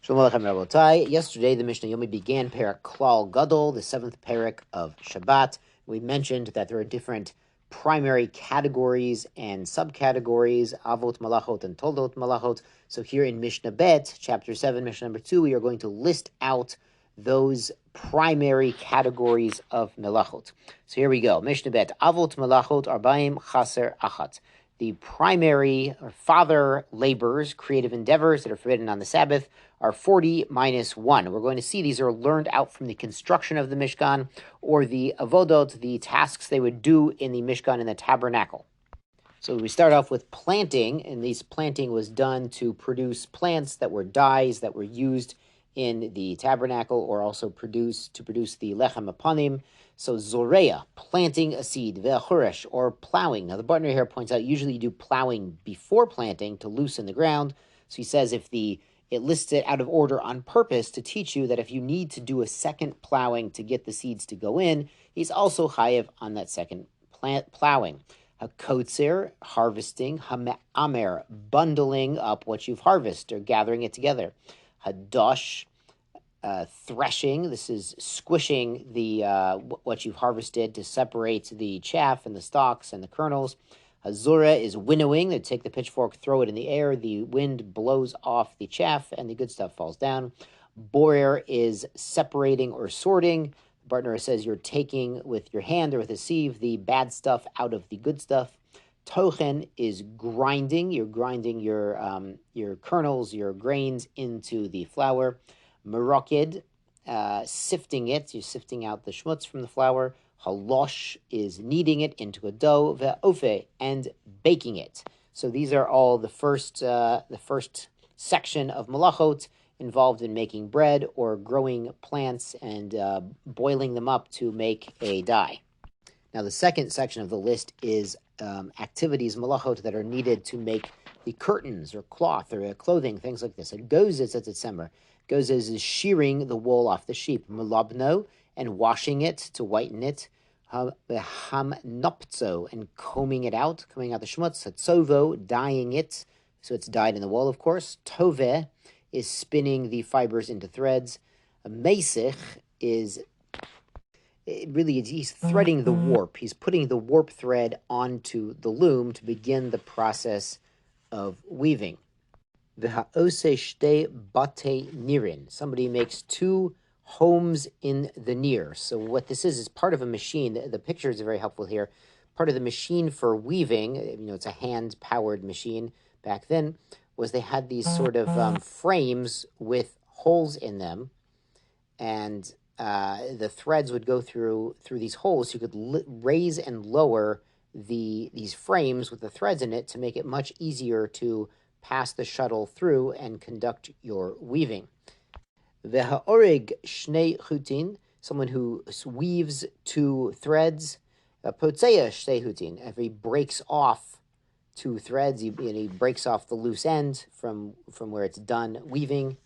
Shalom Aleichem Rabotai. Yesterday, the Mishnah Yomi began Perek Klal Gadol, the seventh Perek of Shabbat. We mentioned that there are different primary categories and subcategories, Avot Malachot and Toldot Malachot. So here in Mishnah Bet, chapter 7, Mishnah number 2, we are going to list out those primary categories of melachot. So here we go. Mishnah Bet, Avot Malachot Arbaim Chaser Achat. The primary or father labors, creative endeavors that are forbidden on the Sabbath are 40 minus 1. We're going to see these are learned out from the construction of the Mishkan or the avodot, the tasks they would do in the Mishkan in the tabernacle. So we start off with planting, and this planting was done to produce plants that were dyes that were used in the tabernacle, or also to produce the lechem apanim. So zoreya, planting a seed, ve'achuresh, or plowing. Now the partner here points out usually you do plowing before planting to loosen the ground. So he says it lists it out of order on purpose to teach you that if you need to do a second plowing to get the seeds to go in, he's also chayev on that second plowing. Hakotzer, harvesting. Hamer, bundling up what you've harvested or gathering it together. Hadosh, threshing. This is squishing the what you've harvested to separate the chaff and the stalks and the kernels. Hazura is winnowing. They take the pitchfork, throw it in the air. The wind blows off the chaff and the good stuff falls down. Borer is separating or sorting. The partner says you're taking with your hand or with a sieve the bad stuff out of the good stuff. Tochen is grinding. You're grinding your kernels, your grains into the flour. Merokid, sifting it. You're sifting out the schmutz from the flour. Halosh is kneading it into a dough. Ve'ofe, and baking it. So these are all the first section of melachot involved in making bread or growing plants and boiling them up to make a dye. Now the second section of the list is activities, melachot, that are needed to make the curtains or cloth or clothing, things like this. It goes at December. Goes is shearing the wool off the sheep. Melabno, and washing it to whiten it. Hamnopzo, and combing it out, coming out the schmutz. Hatzovo, dyeing it, so it's dyed in the wool, of course. Tove is spinning the fibers into threads. Meisich is he's threading the warp. He's putting the warp thread onto the loom to begin the process of weaving. V'ha'ose shte bate nirin. Somebody makes two homes in the near. So what this is part of a machine. The picture is very helpful here. Part of the machine for weaving, it's a hand-powered machine back then, was they had these sort of frames with holes in them, and the threads would go through these holes. So you could raise and lower these frames with the threads in it to make it much easier to pass the shuttle through and conduct your weaving. Ve'ha'orig shnei chutin, someone who weaves two threads. Potzeya shnei chutin, if he breaks off two threads, he breaks off the loose end from where it's done weaving.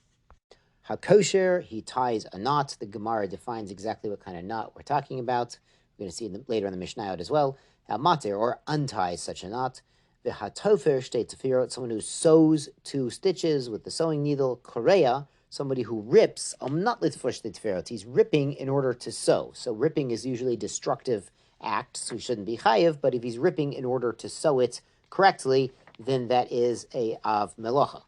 Hakosher, he ties a knot. The Gemara defines exactly what kind of knot we're talking about. We're going to see later in the Mishnah as well. Mater, or unties such a knot. V'hatofer shtei tefirot, someone who sews two stitches with the sewing needle. Korea, somebody who rips. Not litfush shtei tefirot. He's ripping in order to sew. So ripping is usually a destructive act, so he shouldn't be chayiv. But if he's ripping in order to sew it correctly, then that is a av melacha.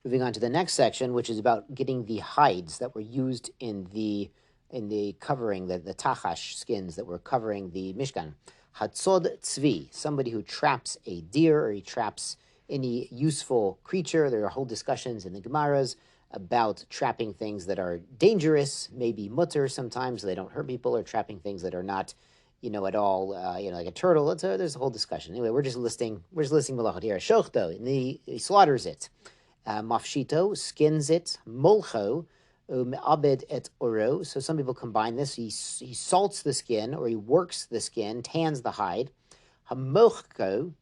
Moving on to the next section, which is about getting the hides that were used in the covering, the tachash skins that were covering the Mishkan. Hatzod tzvi, somebody who traps a deer or he traps any useful creature. There are whole discussions in the Gemaras about trapping things that are dangerous, maybe mutter sometimes, so they don't hurt people, or trapping things that are not, at all, like a turtle. There's a whole discussion. Anyway, we're just listing melachot here. Shochto, he slaughters it. Mafshito, skins it. Molcho, me'abed et oro. So some people combine this. He salts the skin, or he works the skin, tans the hide. Hamochko,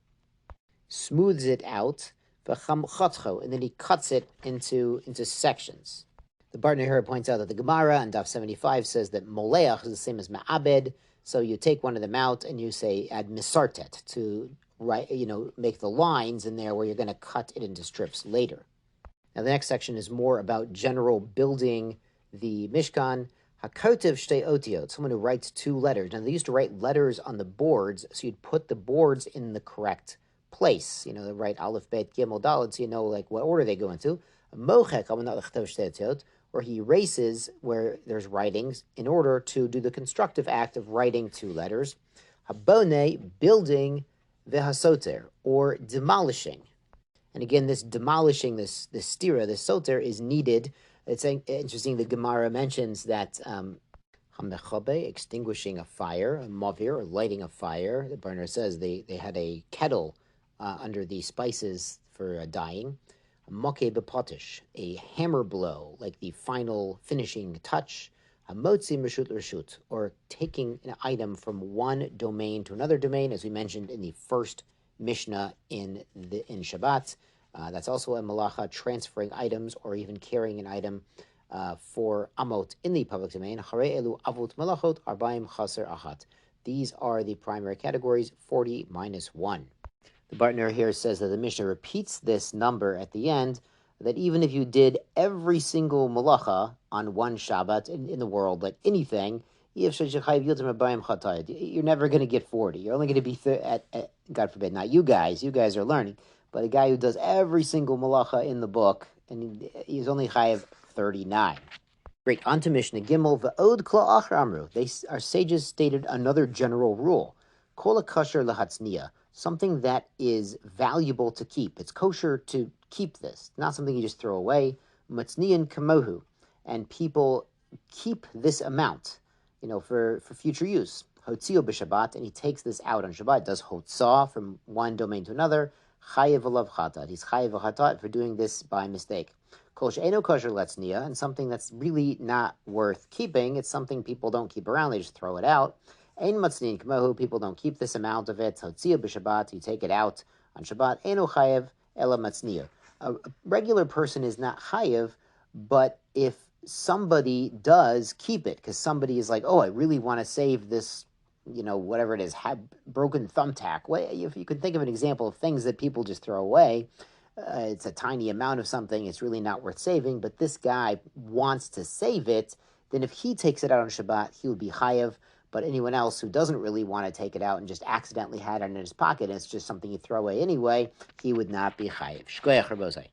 smooths it out. V'chamchatcho, and then he cuts it into sections. The Bartner here points out that the Gemara on Daf 75 says that moleach is the same as ma'abed. So you take one of them out and you say add misartet to make the lines in there where you're going to cut it into strips later. Now the next section is more about general building the Mishkan. Hakotiv shtei otiot, someone who writes 2 letters. Now they used to write letters on the boards, so you'd put the boards in the correct place. You know, they write Aleph, Bet, Gimel, Dalet, so you know like what order they go into. Mochek, or he erases where there's writings in order to do the constructive act of writing 2 letters. Habone, building, vehasoter, or demolishing. And again, this demolishing, this stira, this soter is needed. It's interesting, the Gemara mentions that hamechabe, extinguishing a fire, a mavir, or lighting a fire. The burner says they had a kettle under the spices for dyeing. Moke bepotish, a hammer blow, like the final finishing touch. Hamotzi reshut reshut, or taking an item from one domain to another domain, as we mentioned in the first Mishnah in Shabbat. That's also a melacha, transferring items or even carrying an item for amot in the public domain. Hare elu avot melachot arbaim chaser achat. These are the primary categories, 40 minus 1. The Bartner here says that the Mishnah repeats this number at the end, that even if you did every single malacha on one Shabbat in the world, like anything, you're never going to get 40. You're only going to be, God forbid, not you guys are learning, but a guy who does every single malacha in the book, and he's only chayav 39. Great, on to Mishnah Gimel, V'od kla achar amru. Our sages stated another general rule. Kol kosher lahatzniya, something that is valuable to keep. It's kosher to keep this, not something you just throw away. Matzniyan kamohu, and people keep this amount, for future use. Hotzio b'Shabbat, and he takes this out on Shabbat, does hotzah from one domain to another. Chayev alav chatat, he's chayev chatat for doing this by mistake. Kol she'eno kosher letzniya, and something that's really not worth keeping. It's something people don't keep around; they just throw it out. Ein matzniin k'mohu, people don't keep this amount of it. Hotzio b'Shabbat, you take it out on Shabbat. Eno chayev ela matzniya. A regular person is not chayev, but if somebody does keep it, because somebody is like, oh, I really want to save this, whatever it is, broken thumbtack. If you could think of an example of things that people just throw away, it's a tiny amount of something, it's really not worth saving, but this guy wants to save it, then if he takes it out on Shabbat, he would be chayev. But anyone else who doesn't really want to take it out and just accidentally had it in his pocket, and it's just something you throw away anyway, he would not be chayev. Shkoyach Rabosai.